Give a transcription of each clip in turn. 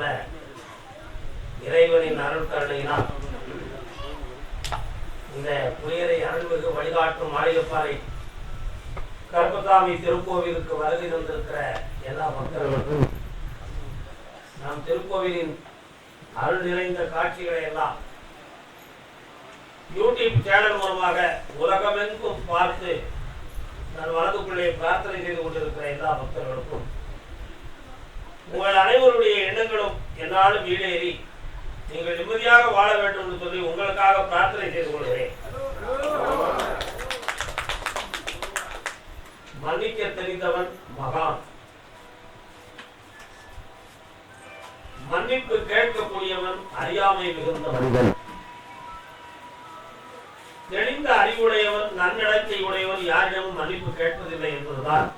வல்ல இறைவனின் அருள் கருணையினால் இந்த புயலை அருள்மிகு வழிகாட்டும் மாளிகைப்பாறை கருப்பசாமி திருக்கோவிலுக்கு வருகை தந்திருக்கிற எல்லா பக்தர்களுக்கும் நம் திருக்கோவிலின் அருள் நிறைந்த காட்சிகளை எல்லாம் யூடியூப் சேனல் மூலமாக உலகமெங்கும் பார்த்து நான் மனதுக்குள்ளே பிரார்த்தனை செய்து கொண்டிருக்கிற எல்லா பக்தர்களுக்கும் உங்கள் அனைவருடைய எண்ணங்களும் என்னாலும் ஈடேறி நீங்கள் நிம்மதியாக வாழ வேண்டும் என்று சொல்லி உங்களுக்காக பிரார்த்தனை செய்து கொள்கிறேன். மன்னிக்க தெரிந்தவன் மகான், மன்னிப்பு கேட்கக்கூடியவன் அறியாமை மிகுந்தவன், தெளிந்த அறிவுடையவன் நன்னடத்தை உடையவன் யாரிடமும் மன்னிப்பு கேட்பதில்லை என்பதுதான்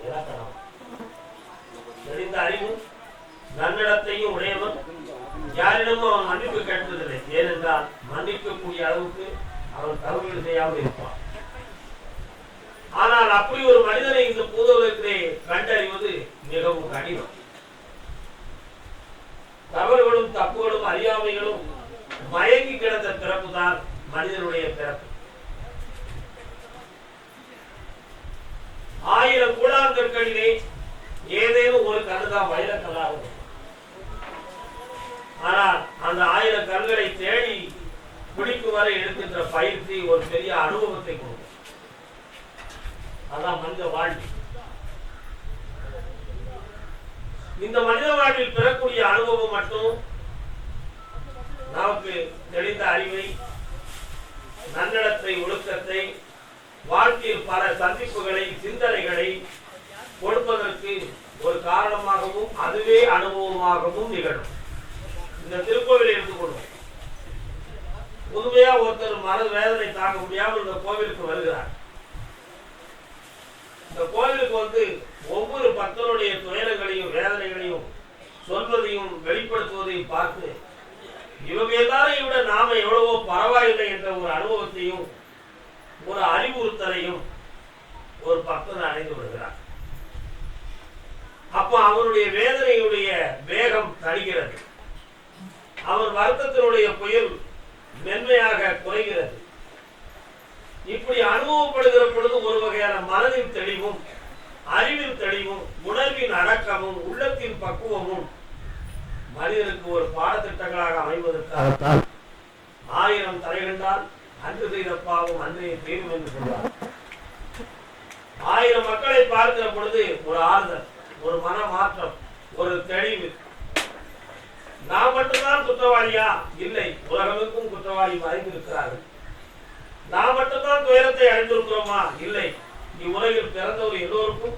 இலக்கணம். தெளிந்த அறிவும் நன்னடத்தையும் உடையவன் யாரிடமும் அவன் மன்னிப்பு கேட்பதில்லை. ஏனென்றால் மன்னிக்கக்கூடிய அளவுக்கு அவன் தவறுகள் செய்யாமல் இருப்பான். ஆனால் அப்படி ஒரு மனிதனை இந்த பூதவுலகிலே கண்டறிவது மிகவும் கடினம். தவறுகளும் தப்புகளும் அறியாமைகளும் மயங்கி கிடந்த பிறப்புதான் மனிதனுடைய பிறப்பு. 1000 கூழாங்கற்களிலே ஏதேனும் ஒரு கருதான் வைரக்கல்லாகும். ஆனால் அந்த 1000 கல்களை தேடி பிடிக்கும் வரை எடுக்கின்ற பயிற்சி ஒரு பெரிய அனுபவத்தை கொடுக்கும். அதான் மனித வாழ்வு. இந்த மனித வாழ்வில் பெறக்கூடிய அனுபவம் மட்டும் நமக்கு தெளிந்த அறிவை, நன்னடத்தை, ஒழுக்கத்தை, வாழ்க்கையில் பல சந்திப்புகளை, சிந்தனைகளை கொடுப்பதற்கு ஒரு காரணமாகவும் அதுவே அனுபவமாகவும் நிகழும். இந்த திருக்கோவிலை எடுத்துக்கொள்வோம். புதுமையா ஒருத்தர் மன வேதனை தாங்க முடியாமல் இந்த கோவிலுக்கு வருகிறார். இந்த கோவிலுக்கு ஒவ்வொரு பக்தருடைய துயரங்களையும் வேதனைகளையும் சொல்வதையும் வெளிப்படுத்துவதையும் பார்த்து இவங்க எல்லாரையும் விட நாம எவ்வளவோ பரவாயில்லை என்ற ஒரு அனுபவத்தையும் ஒரு அறிவுறுத்தலையும் ஒரு பக்தன் அடைந்து விடுகிறார். அப்ப அவருடைய வேதனையுடைய வேகம் தணிகிறது, அவர் வருத்தத்தினுடைய புயல் மென்மையாக குறைகிறது. இப்படி அனுபவப்படுகிற பொழுது ஒரு வகையான மனதின் தெளிவும், அறிவின் தெளிவும், உணர்வின் அடக்கமும், உள்ளத்தின் பக்குவமும் மனிதனுக்கு ஒரு பாடத்திட்டங்களாக அமைவதற்காகத்தான் 1000 தலைகண்டால் அன்று செய்த பாவம் அன்றைய தீரும் என்று சொல்வார். 1000 மக்களை பார்க்கிற பொழுது ஒரு ஆறுதல், ஒரு மன மாற்றம், ஒரு தெளிவு. நான் மட்டும்தான் குற்றவாளியா? இல்லை, உலகமுக்கும் குற்றவாளி மறைந்திருக்கிறார்கள். நான் மட்டும்தான் துயரத்தை அடைந்திருக்கிறோமா? இல்லை, இவ்வுலகில் பிறந்தவர் எல்லோருக்கும்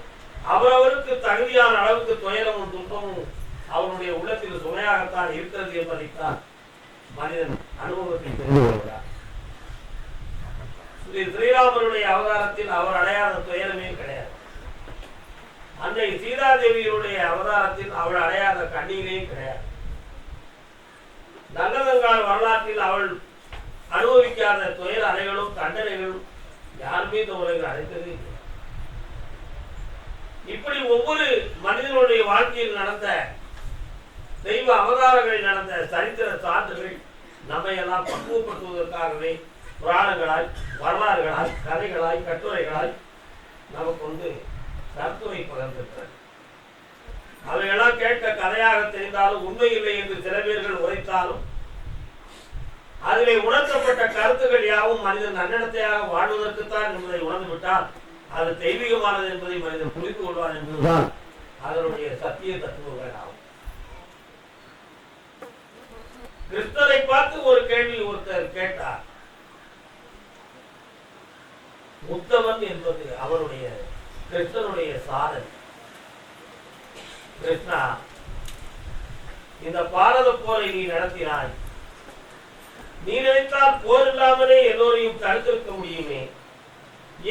அவரவருக்கு தகுதியான அளவுக்கு துயரமும் துன்பமும் அவருடைய உள்ளத்தில் சுமையாகத்தான் இருக்கிறது என்பதைத்தான் மனிதன் அனுபவத்தை தெரிந்து கொள்கிறார். ஸ்ரீராமருடைய அவதாரத்தில் அவர் அடையாத துயரமே கிடையாது. அன்னை சீதாதேவியுடைய அவதாரத்தில் அவள் அடையாத கண்ணீரே கிடையாது. நங்கதங்காள் வரலாற்றில் அவள் அனுபவிக்காத துயர அறைகளும் தண்டனைகளும் யாருமே இந்த உலகில் அடைத்ததே இல்லை. இப்படி ஒவ்வொரு மனிதனுடைய வாழ்க்கையில் நடந்த தெய்வ அவதாரங்களில் நடந்த சரித்திர சான்றுகள் நம்மை எல்லாம் பக்குவப்படுத்துவதற்காகவே புராணங்களாய், வரலாறுகளாய், கதைகளாய், கட்டுரைகளாய் நமக்கு கருத்துரை பகிர்ந்திருக்கிறது. அவையெல்லாம் கேட்க கதையாக தெரிந்தாலும் உண்மை இல்லை என்று சில பேர்கள் உரைத்தாலும் அதிலே உணர்த்தப்பட்ட கருத்துக்கள் யாவும் மனிதன் நன்னடத்தையாக வாழ்வதற்குத்தான் என்பதை உணர்ந்துவிட்டால் அது தெய்வீகமானது என்பதை மனிதன் புரிந்து கொள்வார் என்பதுதான் அதனுடைய சத்திய தத்துவங்கள் ஆகும். கிருஷ்ணரை பார்த்து ஒரு கேள்வி ஒருத்தர் கேட்டார். உத்தமன் என்பது அவருடைய கிருஷ்ணனுடைய சாதனை. கிருஷ்ணா, இந்த பாரத போரை நீ நடத்தினாய். நீ நினைத்தால் போர் இல்லாமலே எல்லோரையும் தடுத்திருக்க முடியுமே.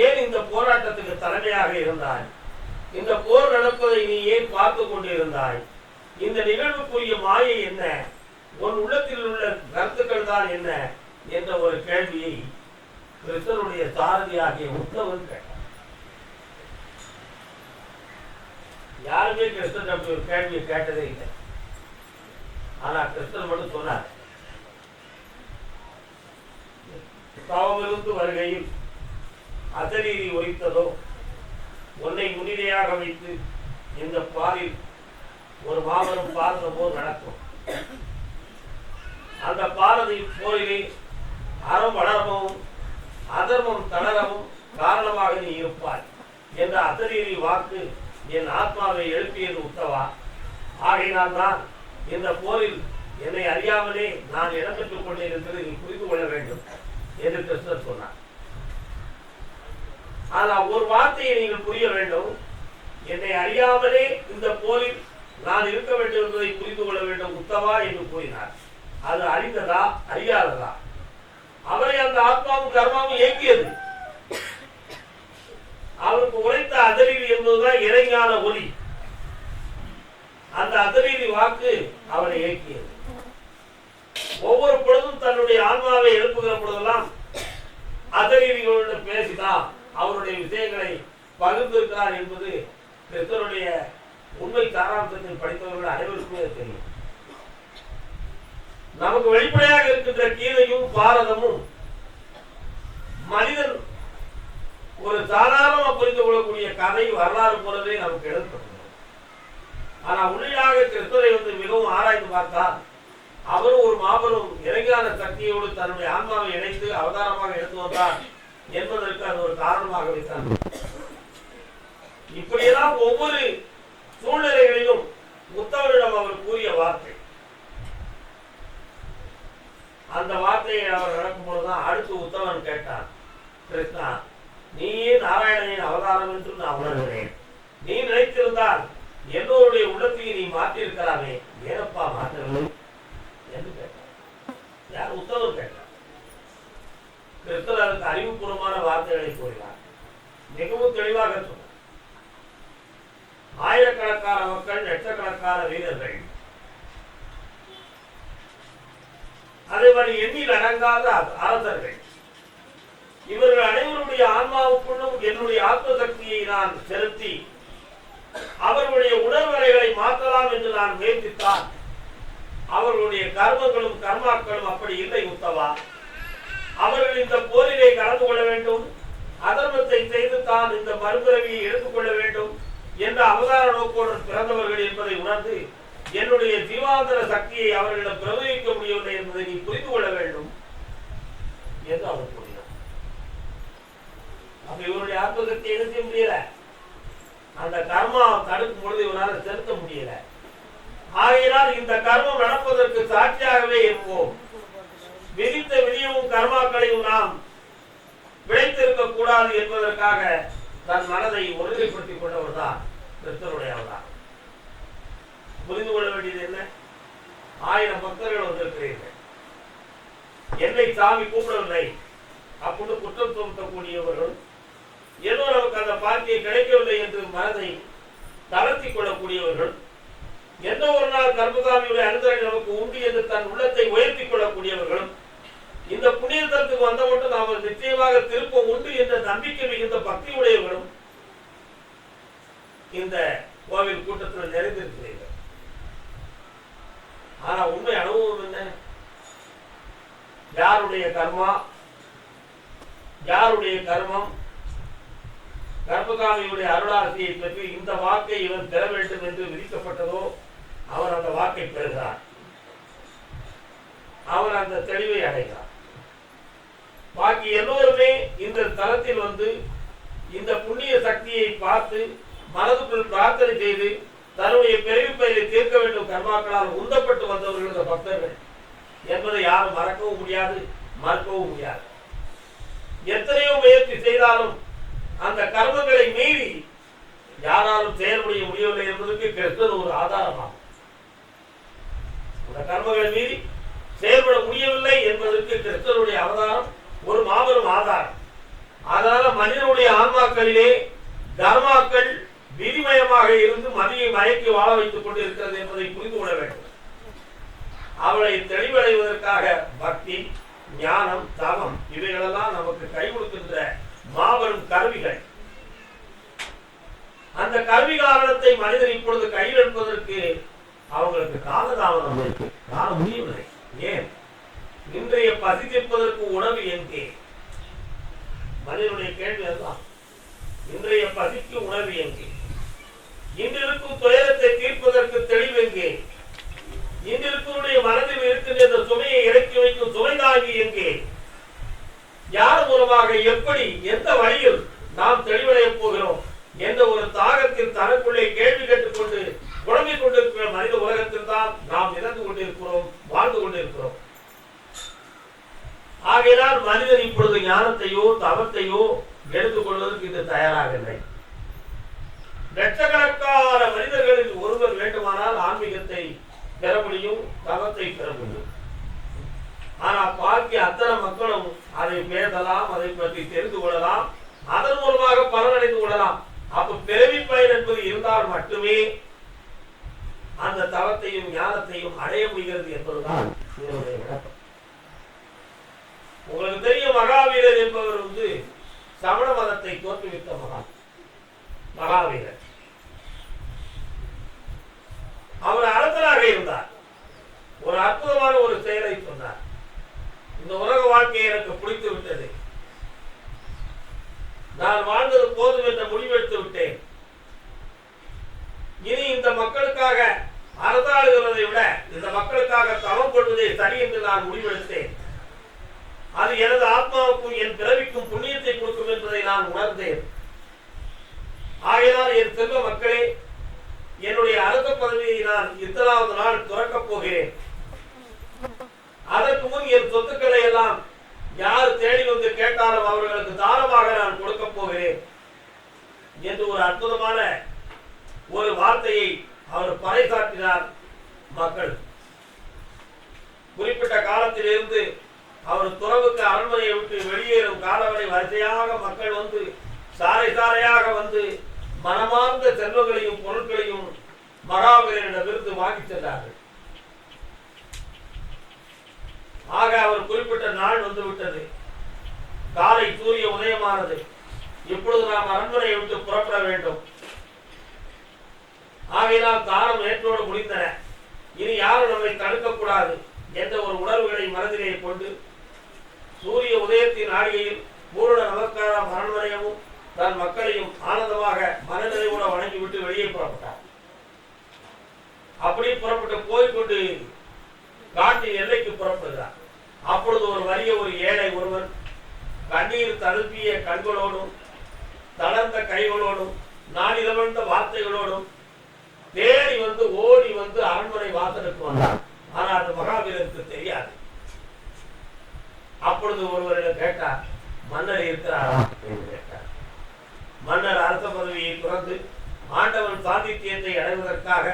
ஏன் இந்த போராட்டத்துக்கு தலைமையாக இருந்தாய்? இந்த போர் நடப்பதை நீ ஏன் பார்த்து கொண்டிருந்தாய்? இந்த நிகழ்வுக்குரிய மாயை என்ன? உன் உள்ளத்தில் உள்ள கருத்துக்கள் தான் என்ன என்ற ஒரு கேள்வியை கிருஷ்ணனுடைய சாரதியாகிய உத்தவன் கேட்டார். யாருமே கிருஷ்ணன் அப்படி ஒரு கேள்வியை கேட்டதே இல்லை. ஆனா கிருஷ்ணன் மட்டும் சொன்னார், தவமிருந்து வருகையில் அசரீரி ஒழித்ததோ, உன்னை முன்னிலையாக வைத்து இந்த பாரில் ஒரு மாபெரும் பாரத போர் நடக்கும். அந்த பாரதி போரிலே அறம் வளரவும் அதர்மம் தளரவும் காரணமாக நீ இருப்பாய் என்ற அசரீரி வாக்கு என் ஆத்மாவை எழுப்பியது உத்தவா. ஆகையினால் தான் இந்த போரில் என்னை அறியாமலே நான் இடம்பெற்றுக் கொண்டேன் என்பதை நீ புரிந்து கொள்ள வேண்டும் என்று கிருஷ்ணர் சொன்னார். ஆனால் ஒரு வார்த்தையை நீங்கள் புரிய வேண்டும், என்னை அறியாமலே இந்த போரில் நான் இருக்க வேண்டும் என்பதை புரிந்து கொள்ள வேண்டும் உத்தவா என்று கூறினார். அது அறிந்ததா அறியாததா? அவரை அந்த ஆத்மாவும் கர்மாவும் இயக்கியது. அவருக்கு உரைத்த அதரீதி என்பதுதான் இறைஞான ஒளி. அந்த அதரீதி வாக்கு அவரை இயக்கியது. ஒவ்வொரு பொழுதும் தன்னுடைய ஆன்மாவை எழுப்புகிற பொழுதெல்லாம் அதரீதிகளுடன் பேசிதான் அவருடைய விஷயங்களை பகிர்ந்திருக்கிறார் என்பது கிருஷ்ணருடைய உண்மை சாராம்சத்தை படித்தவர்கள் அனைவருக்குமே தெரியும். நமக்கு வெளிப்படையாக இருக்கின்ற கீதையும் பாரதமும் மனிதன் ஒரு சாதாரணமாக புரிந்து கொள்ளக்கூடிய கதை வரலாறு போலவே நமக்கு எழுதப்பட்டது. ஆனா உள்ளியாக கிருஷ்ணரை மிகவும் ஆராய்ந்து பார்த்தால் அவரும் ஒரு மாபெரும் இறைஞான சக்தியோடு தன்னுடைய ஆன்மாவை இணைத்து அவதாரமாக எடுத்து வந்தார் என்பதற்கு அது ஒரு காரணமாக வைத்தார். இப்படியெல்லாம் ஒவ்வொரு சூழ்நிலைகளிலும் உத்தவரிடம் அவர் கூறிய வார்த்தை, அந்த வார்த்தையை அவர் நடக்கும் பொழுதுதான் அடுத்து உத்தவன் கேட்டான், கிருஷ்ணா, நீயே நாராயணனின் அவதாரம் என்று நான் உணர்கிறேன். நீ நினைத்திருந்தால் எல்லோருடைய உள்ளத்தையும் நீ மாற்றி இருக்கலாமே, ஏனப்பா மாற்றவில்லை என்று கேட்டார். யார்? உத்தவர் கேட்டார். கிருஷ்ணர் அதற்கு அறிவுபூர்வமான வார்த்தைகளை கூறினார். மிகவும் தெளிவாக சொன்னார். ஆயிரக்கணக்கான மக்கள், லட்சக்கணக்கான வீரர்கள், அதே மாதிரி எண்ணில் அடங்காத அரசர்கள், இவர்கள் அனைவருடைய ஆன்மாவுக்குள்ளும் என்னுடைய ஆத்ம சக்தியை நான் செலுத்தி அவர்களுடைய உணர்வறைகளை மாற்றலாம் என்று நான் முயற்சித்தான். அவர்களுடைய கர்மங்களும் கர்மாக்களும் அப்படி இல்லை உத்தவா. அவர்கள் இந்த போரிலே கலந்து கொள்ள வேண்டும், அதர்மத்தை செய்து தான் இந்த மறுபிறவியை எடுத்துக்கொள்ள வேண்டும் என்ற அவதார நோக்கோடு பிறந்தவர்கள் என்பதை உணர்ந்து என்னுடைய ஜீவாந்தர சக்தியை அவர்களிடம் பிரயோகிக்க முடியவில்லை என்பதை நீ புரிந்து கொள்ள வேண்டும் என்று அவர் கூறினார். அப்ப இவருடைய ஆத்ம சக்தியை என்ன செய்ய முடியல, அந்த கர்மா தடுக்கும் பொழுது இவரால் செலுத்த முடியல. ஆகையினால் இந்த கர்மம் நடப்பதற்கு சாட்சியாகவே இருப்போம். விதித்த விதியவும் கர்மாக்களையும் நாம் விளைத்திருக்க கூடாது என்பதற்காக தன் மனதை ஒருநிலைப்படுத்திக் கொண்டவர் தான் கிருஷ்ணருடைய அவதாரம். புரிந்து கொள்ள வேண்டியது என்ன? 1000 பக்தர்கள் வந்திருக்கிறீர்கள், என்னை சாமி கூப்பிடவில்லை அப்படின்னு குற்றம் சுமத்தக்கூடியவர்கள், ஏதோ நமக்கு அந்த பாக்கியை கிடைக்கவில்லை என்று மனதை தளர்த்தி கொள்ளக்கூடியவர்கள், எந்த ஒரு நாள் கர்மசாமியுடைய அனுசரணை நமக்கு உண்டு என்று தன் உள்ளத்தை உயர்த்திக் கொள்ளக்கூடியவர்களும், இந்த புண்ணியத்திற்கு வந்த மட்டும் நாம் நிச்சயமாக திருப்பம் உண்டு என்ற நம்பிக்கை மிகுந்த பக்தி உடையவர்களும் இந்த கோவில் கூட்டத்தில் நிறைந்திருக்கிறீர்கள். ஆனா உண்மை அனுபவம் என்ன? யாருடைய கர்மா, யாருடைய கர்மம் கர்மசாமியுடைய அருளாசியை பெற்று இந்த வாக்கை இவன் பெற வேண்டும் என்று விதிக்கப்பட்டதோ அவன் அந்த வாக்கை பெறுகிறான், அவன் அந்த தெளிவை அடைகிறான். பாக்கி எல்லோருமே இந்த தளத்தில் இந்த புண்ணிய சக்தியை பார்த்து மனதுக்குள் பிரார்த்தனை செய்து தன்னுடைய பிறவி பெயரை தீர்க்க வேண்டும் கர்மாக்களால் உந்தப்பட்டு வந்தவர்கள் இந்த பக்தர்கள் என்பதை யாரும் மறக்கவும் முடியாது, மறுக்கவும் முடியாது. எத்தனையோ முயற்சி செய்தாலும் அந்த கர்மங்களை மீறி யாராலும் செயல்பட முடியவில்லை என்பதற்கு கிருஷ்ணர் ஒரு ஆதாரமாகும். அந்த கர்மங்களை மீறி செயல்பட முடியவில்லை என்பதற்கு கிருஷ்ணருடைய அவதாரம் ஒரு மாபெரும் ஆதாரம். அதனால மனிதனுடைய ஆன்மாக்களிலே கர்மாக்கள் விதிமயமாக இருந்து மதியை மயக்கி வாழ வைத்துக் கொண்டிருக்கிறது என்பதை புரிந்து கொள்ள வேண்டும். அவளை தெளிவடைவதற்காக பக்தி, ஞானம், தவம் இவைகளெல்லாம் நமக்கு கை கொடுக்கின்ற மாபெரும் கருவிகள். அந்த கருவி காரணத்தை மனிதன் இப்பொழுது கையில் எடுப்பதற்கு அவங்களுக்கு காலதாமதம் இருக்கு. காண முடியவில்லை. ஏன்? இன்றைய பசி தீர்ப்பதற்கு உணவு எங்கே? மனிதனுடைய கேள்வி அதுதான். இன்றைய பசிக்கு உணவு எங்கே? இன்றிருக்கும் துயரத்தை தீர்ப்பதற்கு தெளிவு எங்கே? இன்றிருக்கனுடைய மனதில் இருக்கின்ற இந்த சுமையை இறக்கி வைக்கும் சுமை தாங்கி எங்கே? யார் மூலமாக, எப்படி, எந்த வழியில் நாம் தெளிவடைய போகிறோம் என்ற ஒரு தாகத்தில் தனக்குள்ளே கேள்வி கேட்டுக்கொண்டு குழம்பிக் கொண்டிருக்கிற மனித உலகத்தில் தான் நாம் இறந்து கொண்டிருக்கிறோம், வாழ்ந்து கொண்டிருக்கிறோம். ஆகையினால் மனிதன் இப்பொழுது ஞானத்தையோ தவத்தையோ எடுத்துக் கொள்வதற்கு இது தயாராக இல்லை. லட்சக்கணக்கான மனிதர்களில் ஒருவர் வேண்டுமானால் ஆன்மீகத்தை பெற முடியும், தவத்தை பெற முடியும். ஆனா பாக்கி அத்தனை மக்களும் அதை பேசலாம், அதை பற்றி தெரிந்து கொள்ளலாம், அதன் மூலமாக பலனடைந்து கொள்ளலாம். அப்ப பிறவி பயன் என்பது இருந்தால் மட்டுமே அந்த தவத்தையும் ஞானத்தையும் அடைய முடிகிறது என்பதுதான் இதனுடைய விளக்கம். உங்களுக்கு தெரியும், மகாவீரர் என்பவர் சமண மதத்தை தோற்றுவித்த மகாவீரர். அவர் அரசராக இருந்தார். ஒரு அற்புதமான ஒரு செயலை சொன்னார். இந்த உலக வாழ்க்கை எனக்கு பிடித்து விட்டது, நான் வாழ்ந்தது போதும் என்ற முடிவெடுத்து விட்டேன். இனி இந்த மக்களுக்காக அரசாளுகிறதை விட இந்த மக்களுக்காக தவம் கொள்வதே சரி என்று நான் முடிவெடுத்தேன். அது எனது ஆத்மாவுக்கும் என் பிறவிக்கும் புண்ணியத்தை கொடுக்கும் என்பதை நான் உணர்ந்தேன். ஆகையால் என் செல்வ மக்களே, என்னுடைய அரச பதவியை நான் இத்தனாவது நாள் துறக்கப் போகிறேன். அதற்கு முன் என் சொத்துக்களை எல்லாம் யார் தேடி வந்து கேட்டாலும் அவர்களுக்கு தானமாக நான் கொடுக்க போகிறேன் என்று ஒரு அற்புதமான ஒரு வார்த்தையை அவர் பறைசாற்றினார். மக்கள் குறிப்பிட்ட காலத்திலிருந்து அவர் துறவுக்கு அரண்மனையை விட்டு வெளியேறும் காலவரை வரிசையாக மக்கள் வந்து சாறை சாறையாக வந்து மனமார்ந்த செல்வங்களையும் பொருட்களையும் மகாவீரரிடமிருந்து வாங்கி சென்றார்கள். ஆக அவர் குறிப்பிட்ட நாள் வந்து விட்டது. காலை சூரிய உதயமானது. இப்பொழுது நாம் அரண்மனையை விட்டு புறப்பட வேண்டும். ஆகையினால் தானம் நேற்றோடு முடிந்தன. இனி யாரும் நம்மை தடுக்கக்கூடாது என்ற ஒரு உணர்வுகளை மனதிலே கொண்டு சூரிய உதயத்தின் நாடிகையில் பூரண நமஸ்காரம் அரண்மனையமும் தன் மக்களையும் ஆனந்தமாக மனநிறைவோட வணங்கிவிட்டு வெளியே புறப்பட்டார். அப்படி புறப்பட்டு போய்கொண்டு காட்டின் எல்லைக்கு புறப்படுகிறார். அப்பொழுது ஒரு வறிய ஒரு ஏழை ஒருவன் கண்ணீர் தழுப்பிய கண்களோடும் தளர்ந்த கைகளோடும் நாடிதவழ்ந்த வார்த்தைகளோடும் தேடி வந்து ஓடி வந்து அரண்மனை வாசலுக்கு வந்தார். ஆனால் அது மகாவீரருக்கு தெரியாது. அப்பொழுது ஒருவரிடம் கேட்டார், மன்னர் இருக்கிறாரா என்று கேட்டார். மன்னர் அரச பதவியை துறந்து ஆண்டவன் சாதித்தியத்தை அடைவதற்காக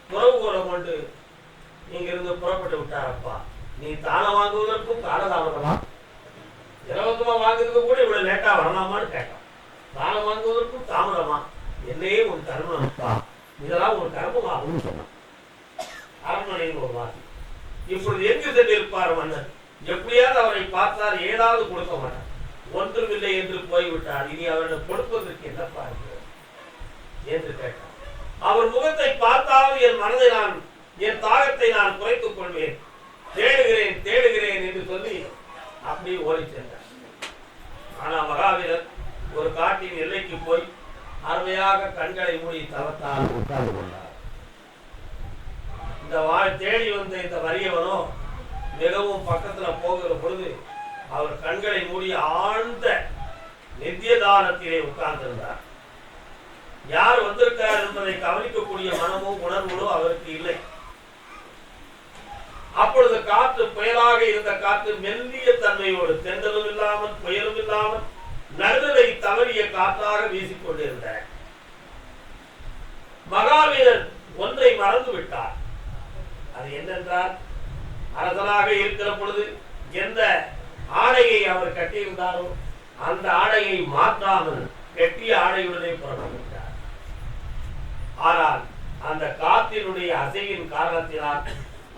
துறவுகோலம் கொண்டு இங்கிருந்து புறப்பட்டு விட்டாரப்பா. நீ தானம் வாங்குவதற்கும் காலதாமதமா? இலவசமா வாங்குறதுக்கு கூட இவ்வளவு லேட்டா வரலாமான்னு கேட்டான். தானம் வாங்குவதற்கும் தாமதமா? என்னையே ஒரு கர்மப்பா, இதெல்லாம் ஒரு கர்மமாகும் சொன்னான். அரண்மனையில் ஒரு வாசி. இப்பொழுது எங்கு சென்றிருப்பார் மன்னர்? எப்படியாவது அவரை பார்த்தார், ஏதாவது கொடுக்க மாட்டார். ஒன்றுமில்லை என்று போய்விட்டார். இனி அவரிடம் கொடுப்பதற்கு என்னப்பா இருக்கிறது என்று கேட்டார். அவர் முகத்தை பார்த்தாவது என் மனதை நான், என் தாகத்தை நான் குறைத்துக் கொள்வேன், தேடுகிறேன் தேடுகிறேன் என்று சொல்லி அப்படி ஓடி சென்றார். ஆனால் மகாவீரர் ஒரு காட்டின் எல்லைக்கு போய் அருமையாக கண்களை மூடி தவத்தால் உட்கார்ந்து கொண்டார். இந்த தேடி வந்த இந்த வறியவனோ மிகவும் பக்கத்துல போகிற பொழுது அவர் கண்களை மூடி ஆழ்ந்த நித்தியதானத்திலே உட்கார்ந்திருந்தார். யார் வந்திருக்கிறார் என்பதை கவனிக்கக்கூடிய மனமும் உணர்வுகளோ அவருக்கு இல்லை. அப்பொழுது காற்று புயலாக இருந்த காற்று மெல்லிய தன்மையோடு தென்றலும் இல்லாமல் புயலும் இல்லாமல் நடுநிலை தவறிய காற்றாக வீசிக்கொண்டிருந்த மகாவீரர் ஒன்றை மறந்து விட்டார். அது என்னென்றால், அரசனாக இருக்கிற பொழுது எந்த ஆடையை அவர் கட்டியிருந்தாரோ அந்த ஆடையை மாற்றாமல் கெட்டிய ஆடையுடனே புறப்பட்டார். ஆனால் அந்த காற்றினுடைய அசைவின் காரணத்தினால்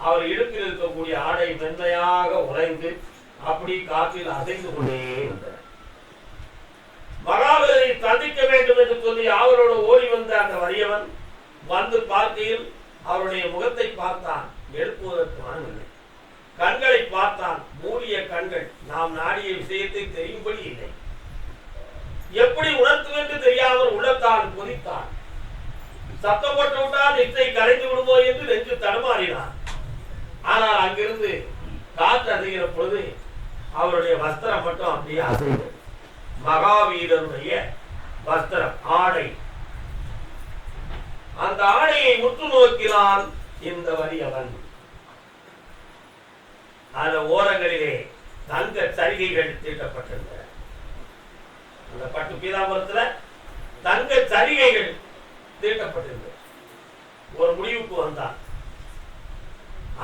அவர் இடுப்பில் இருக்கக்கூடிய ஆடை மென்மையாக உறைந்து அப்படி காற்றில் அசைந்து கொண்டே இருந்தார். மகாவீரரை சந்திக்க வேண்டும் என்று சொல்லி அவரோடு ஓடி வந்த அந்த வறியவன் வந்து பார்க்கையில் அவருடைய முகத்தை பார்த்தான். எழுப்புவதற்கு மனமில்லை. கண்களை பார்த்தான், மூடிய கண்கள். நாம் நாடிய விஷயத்தை தெரியும்படி இல்லை. எப்படி உணர்த்துவென்று தெரியாமல் உள்ளத்தான் கொதித்தான். சத்தம் போட்டு விட்டால் நிச்சை கரைந்து விடுமோ என்று நெஞ்சு தடுமாறினான். ஆனால் அங்கிருந்து காற்று அசைகிற பொழுது அவருடைய வஸ்திரம் மட்டும் அப்படியே அசைந்தது. மகாவீரருடைய வஸ்திரம், ஆடை. அந்த ஆடையை உற்று நோக்கினால் இந்த வறியவன். அந்த ஓரங்களிலே தங்க சரிகைகள் தீட்டப்பட்டிருந்தன. அந்த பட்டு பீதாம்பரத்துல தங்க சரிகைகள் தீட்டப்பட்டிருந்தது. ஒரு முடிவுக்கு வந்தான்.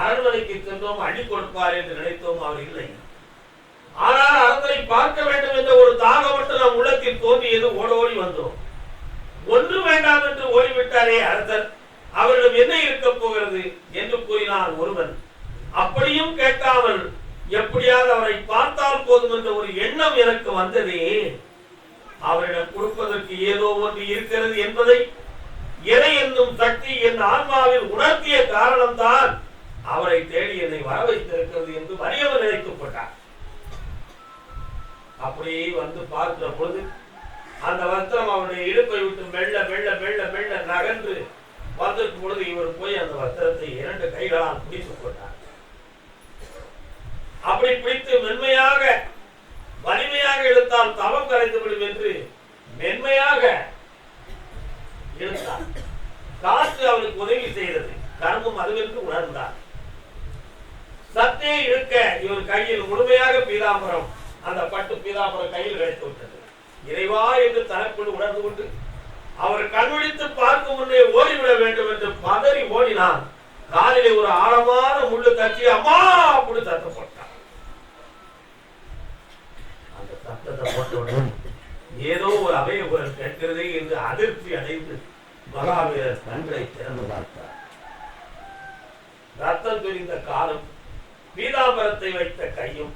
அரண்மனைக்கு சென்றோம், அள்ளி கொடுப்பார் என்று நினைத்தோம், அவர் இல்லை. ஆனால் அரசரை பார்க்க வேண்டும் என்ற ஒரு தாகம் மட்டும் நம் உள்ளத்தில் தோன்றியது. ஓடோடி வந்தோம். ஒன்று வேண்டாம் என்று ஓடிவிட்டாரே அரசர், அவரிடம் என்ன இருக்க போகிறது என்று கூறினான் ஒருவன். அப்படியும் கேட்காமல் எப்படியாவது அவரை பார்த்தால் போதும் என்ற ஒரு எண்ணம் எனக்கு வந்ததே. அவரிடம் கொடுப்பதற்கு ஏதோ ஒன்று இருக்கிறது என்பதை இறை என்னும் சக்தி என் ஆன்மாவில் உணர்த்திய காரணம்தான் அவரை தேடி என்னை வர வைத்திருக்கிறது என்று வறியவர் நினைத்துக் கொண்டார். அப்படியே வந்து பார்க்கிற பொழுது அந்த வஸ்திரம் அவருடைய இடுப்பை விட்டு மெல்ல மெல்ல மெல்ல மெல்ல நகன்று வந்திருக்கும் பொழுது இவர் போய் அந்த வஸ்திரத்தை 2 கைகளால் பிடித்துக் கொண்டார். அப்படி பிடித்து மென்மையாக வலிமையாக இழுத்தால் தவம் கரைந்துவிடும் என்று மென்மையாக இழுத்தார். காற்று அவனுக்கு உதவி செய்தது. கர்மம் அதுவென்று உணர்ந்தார். சத்தே இழுக்க இவர் கையில் முழுமையாக பீதாம்பரம், அந்த பட்டு பீதாம்பரம் கையில் கிடைத்து விட்டது. இறைவா என்று தனக்குள் உணர்ந்து கொண்டு அவர் கண்விழித்து பார்க்கும் முன்னே ஓடிவிட வேண்டும் என்று பதறி ஓடினான். காலிலே ஒரு ஆழமான முள்ளு தட்டி அம்மா அப்படி சத்தம் போட்டான். அந்த சத்தத்தை போட்டவுடன் ஏதோ ஒரு அபய குரல் கேட்கிறதே என்று அதிர்ச்சி அடைந்து மகாவீரர் கண்களை திறந்து பார்த்தார். ரத்தம் தெரிந்த காலம், பீதாம்பரத்தை வைத்த கையும்,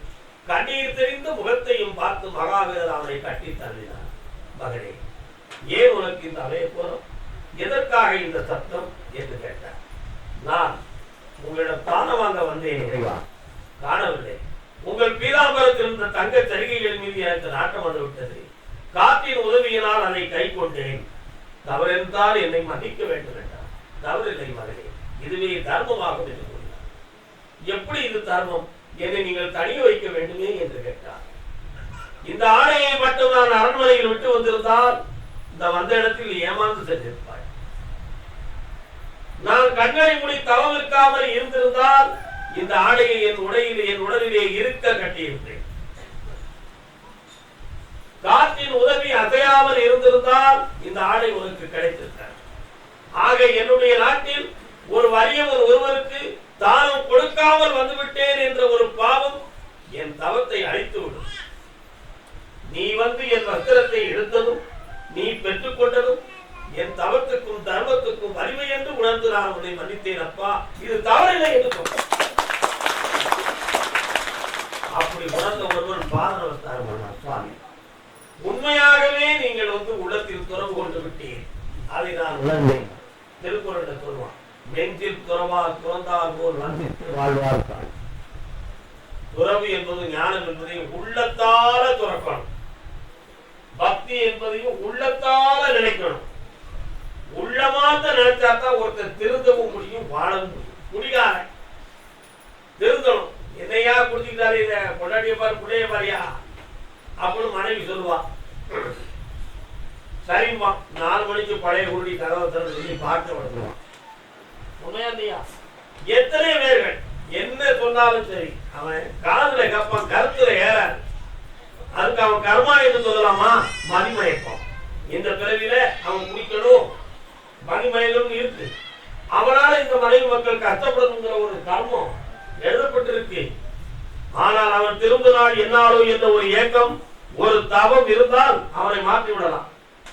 கண்ணீர் தெரிந்த முகத்தையும் பார்த்து மகாவீரர் அவனை கட்டி தள்ளினார். மகனே, ஏன் உனக்கு இந்த அலைய போறோம்? எதற்காக இந்த சத்தம் என்று கேட்டார். நான் உங்களிடம் தான வாங்க வந்தேன், காணவில்லை. உங்கள் பீதாம்பரத்தில் இருந்த தங்க சரிகைகள் மீது எனக்கு நாட்டம் வந்து விட்டது. காற்றின் உதவியினால் அதை கை கொண்டேன். தவறென்றால் என்னை மன்னிக்க வேண்டும் என்றார். தவறில்லை மகனே, இதுவே தர்மமாகும் என்று கூறினார். எப்படி இது தர்மம்? என்னை நீங்கள் தனிய வைக்க வேண்டுமே என்று கேட்டார். இந்த ஆணையை மட்டும் நான் அரண்மனையில் விட்டு வந்திருந்தால் இந்த வந்த இடத்தில் ஏமாந்து சென்றிருப்பாய். நான் கண்களை மூடி தவம் இருக்காமல் இருந்திருந்தால் இந்த ஆடையை என் உடலிலே இருக்க கட்டியிருந்தேன். காற்றின் உதவி அசையாமல் இருந்திருந்தால் இந்த ஆடை உனக்கு கிடைத்திருக்க. ஆக என்னுடைய நாட்டில் ஒரு வறியவர் ஒருவருக்கு தானம் கொடுக்காமல் வந்துவிட்டேன் என்ற ஒரு பாவம் என் தவத்தை அழித்துவிடும். நீ வந்து என் வஸ்திரத்தை எடுத்ததும், நீ பெற்றுக் கொண்டதும் என் தவத்துக்கும் தர்மத்துக்கும் வலிமை என்று உணர்ந்து நான் உன்னை மன்னித்தேன். அப்பா, இது தவறில்லை என்று சொன்ன. அப்படி உணர்ந்த ஒருவன் பாதனவஸ்தாரம் சுவாமி, உண்மையாகவே நீங்கள் வந்து உள்ளத்தில் துறவு கொண்டு விட்டீர், அதை நான் உணர்ந்தேன். திருக்குறள் சொல்வான், நெஞ்சில் துறவார் துறந்தார் போல் வந்தித்து வாழ்வார். துறவு என்பது ஞானம் என்பதையும் உள்ளத்தால துறக்கணும். பக்தி என்பதையும் உள்ளத்தால நினைக்கணும். உள்ளமாத்த நினைச்சாதான் ஒருத்தர் திருந்தவும் முடியும், வாழவும் முடியும். குடிகார திருந்தணும். என்னையா குடிச்சுக்கிட்டாரு, இத கொண்டாடிய பாரு, புடைய பாரியா அப்படின்னு மனைவி சொல்லுவா. சரிம்மா, 4 மணிக்கு பழைய குடி கதவை திறந்து பார்க்க விடுவான். உண்மையா இல்லையா? எத்தனை பேர்கள் என்ன சொன்னாலும் சரி, அவன் காதுல கப்பான், கருத்துல ஏறாது. அதுக்கு அவன் கர்மா என்று சொல்லலாமா? மதிமயக்கம். இந்த பிறவில அவன் குடிக்கணும், மதிமயக்கம் இருக்கு. அவனால இந்த மனைவி மக்கள் கஷ்டப்படணுங்கிற ஒரு கர்மம் எழுதப்பட்டிருக்கு. ஆனால் அவன் திரும்பினால் என்னாலோ என்ற ஒரு ஏக்கம், ஒரு தவம் இருந்தால் அவனை மாற்றி விடலாம்.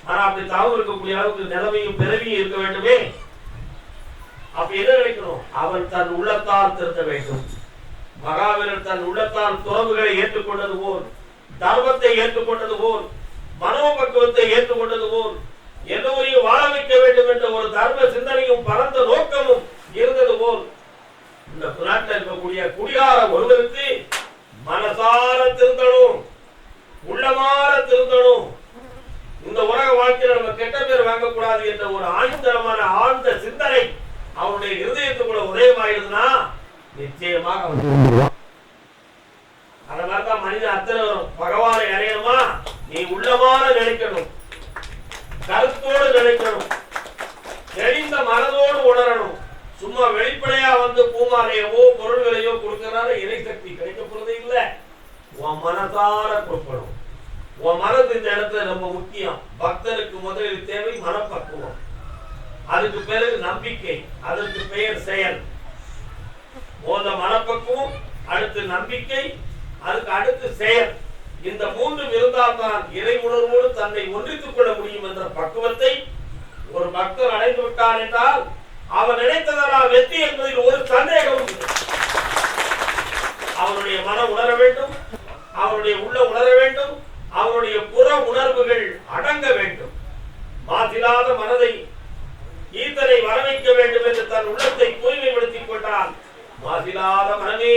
ஆனா அப்படி தவம் இருக்கக்கூடிய அளவுக்கு நிலைமையும் பிறவியும் இருக்க வேண்டுமே. அப்ப எதை நினைக்கணும்? அவன் தன் உள்ளத்தால் திருத்த வேண்டும். மகாவீரர் தன் உள்ளத்தால் துறவுகளை ஏற்றுக்கொண்டது போல், தர்மத்தை ஏற்றுக்கொண்டது போல், மனோபக்குவத்தை ஏற்றுக்கொண்டது போல், எல்லோரையும் வாழ வைக்க வேண்டும் என்ற ஒரு தர்ம சிந்தனையும் பரந்த நோக்கமும் இருந்தது போல் கூடாது என்ற ஒரு ஆழ்ந்தரமான ஆழ்ந்த சிந்தனை அவனுடைய இருதயத்துக்குள்ள உதயமாயிருதுன்னா நிச்சயமாக அவன் அதனால்தான் மனிதன் அத்தனை வரும். பகவானை அடையணுமா, நீ உள்ளமான நினைக்கணும், கருத்தோடு நினைக்கணும், தெளிந்த மனதோடு உணரணும். சும்மா வெளிப்படையா வந்து பூமாலையவோ பொருள்களையோ கொடுக்கறதால இறை சக்தி கிடைக்க போறதே இல்லை. உன் மனதார கொடுக்கணும். உன் மனது இந்த இடத்துல ரொம்ப முக்கியம். பக்தனுக்கு முதலில் தேவை மனப்பக்குவம், அதுக்கு பிறகு நம்பிக்கை, அதற்கு பெயர் செயல். போத மனப்பக்குவம், அடுத்து நம்பிக்கை, அதுக்கு அடுத்து செயல். இந்த மூன்று இருந்தால்தான் இறை உணர்வோடு தன்னை ஒன்றித்துக் கொள்ள முடியும் என்ற பக்குவத்தை ஒரு பக்தர் அடைந்து விட்டார் என்றால் அவன் நினைத்ததெல்லாம் வெற்றி என்பதில் ஒரு சந்தேகம். அவனுடைய மனம் உணர வேண்டும், அவனுடைய உள்ள உணர வேண்டும், அவனுடைய புற உணர்வுகள் அடங்க வேண்டும். மாசில்லாத மனதை ஈத்தனை வரவைக்க வேண்டும் என்று தன் உள்ளத்தை தூய்மைப்படுத்திக் கொண்டால் மாசில்லாத மனமே